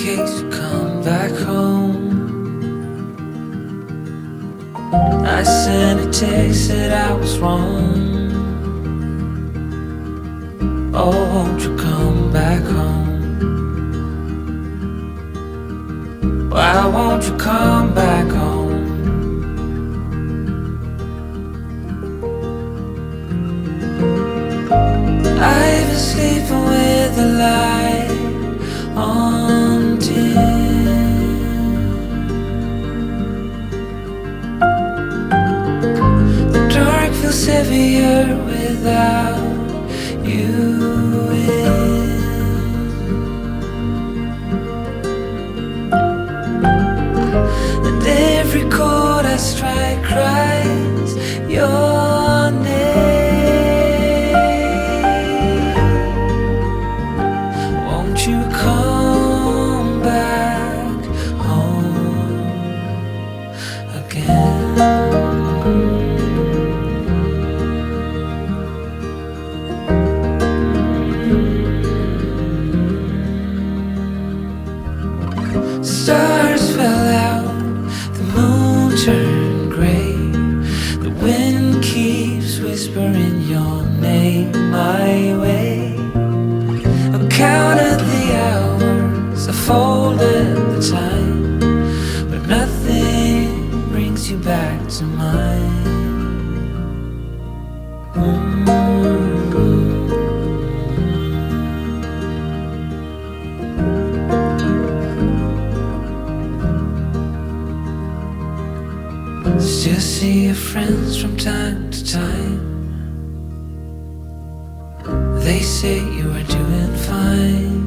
case you come back home. I sent a text that I was wrong. Oh, won't you come back home? Why won't you come back home? I've been sleeping with the light on dim. The dark feels heavier without you in. And every chord I strike cries your name. Won't you come back home again? Stars fell out, the moon turned gray. The wind keeps whispering your name my way. I counted the hours, I folded the time, but nothing brings you back to mine. Still see your friends from time to time. They say you are doing fine.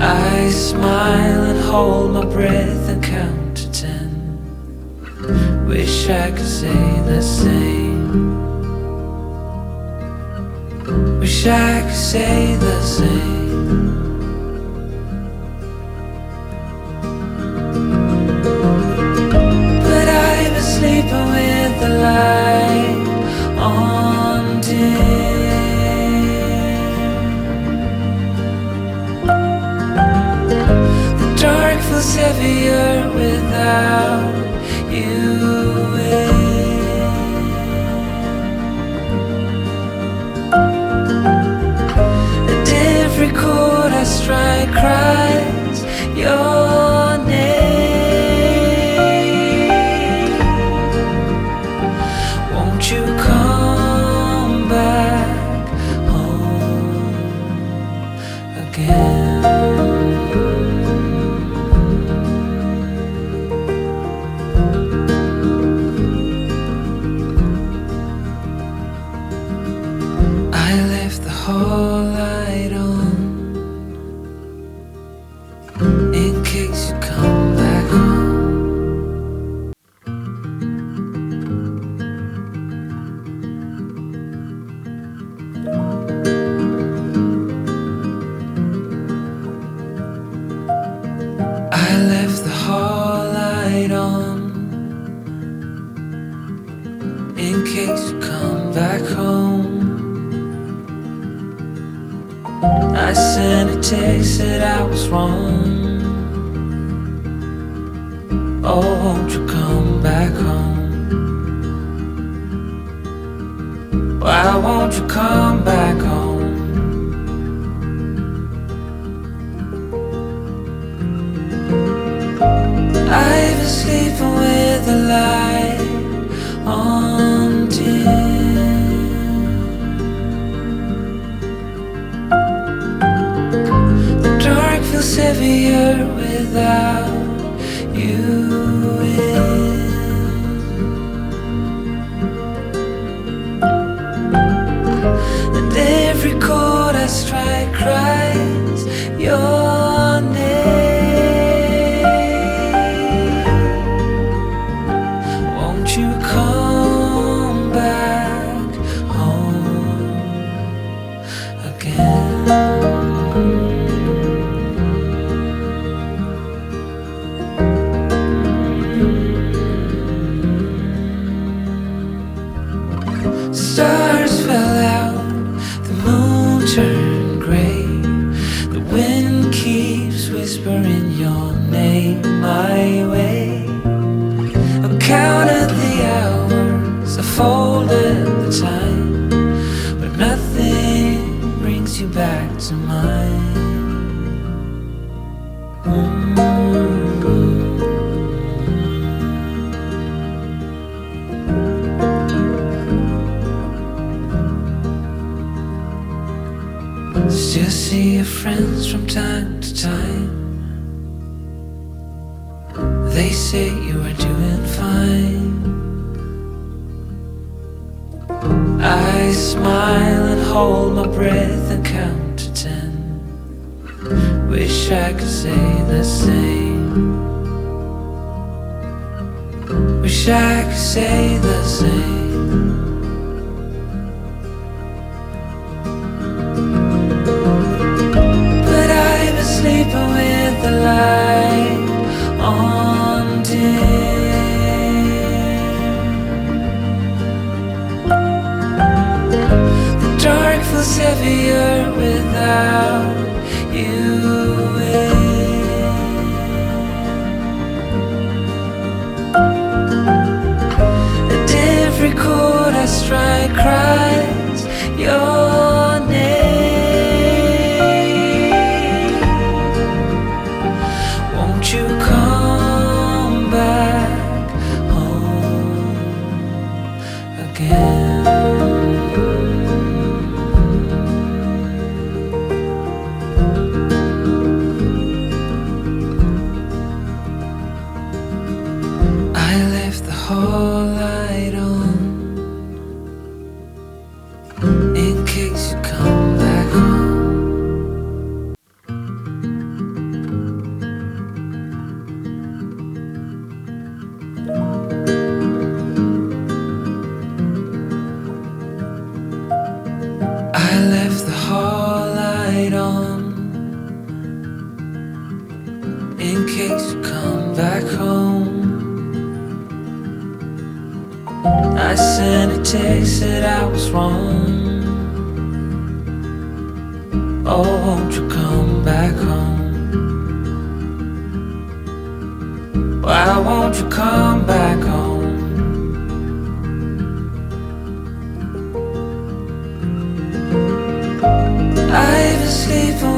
I smile and hold my breath and count to 10. Wish I could say the same. Wish I could say the same. Sleeping with the light on dim. The dark feels heavier without you in. And every chord I strike cries your name. You come back home again. I left the hall light on in case you come back home. I left the hall light on in case you come back home. I sent a text that I was wrong. Oh, won't you come back home? Why won't you come back home? I've been sleeping with the light on dim. The dark feels heavier without you in. And every chord I strike cries your name. You come back home again. Stars fell out, the moon turned gray. The back to mine. Still see your friends from time to time. They say you are doing fine. I smile and hold my breath and count to 10. Wish I could say the same. Wish I could say the same. But I've been sleeping with the light on dim. The dark feels heavier without you in. And every chord I strike cries your name. Won't you come back home again? I left the hall light on in case you come back home. I left the hall light on in case you come back home. I sent a text that I was wrong. Oh, won't you come back home? Why won't you come back home? I've been sleeping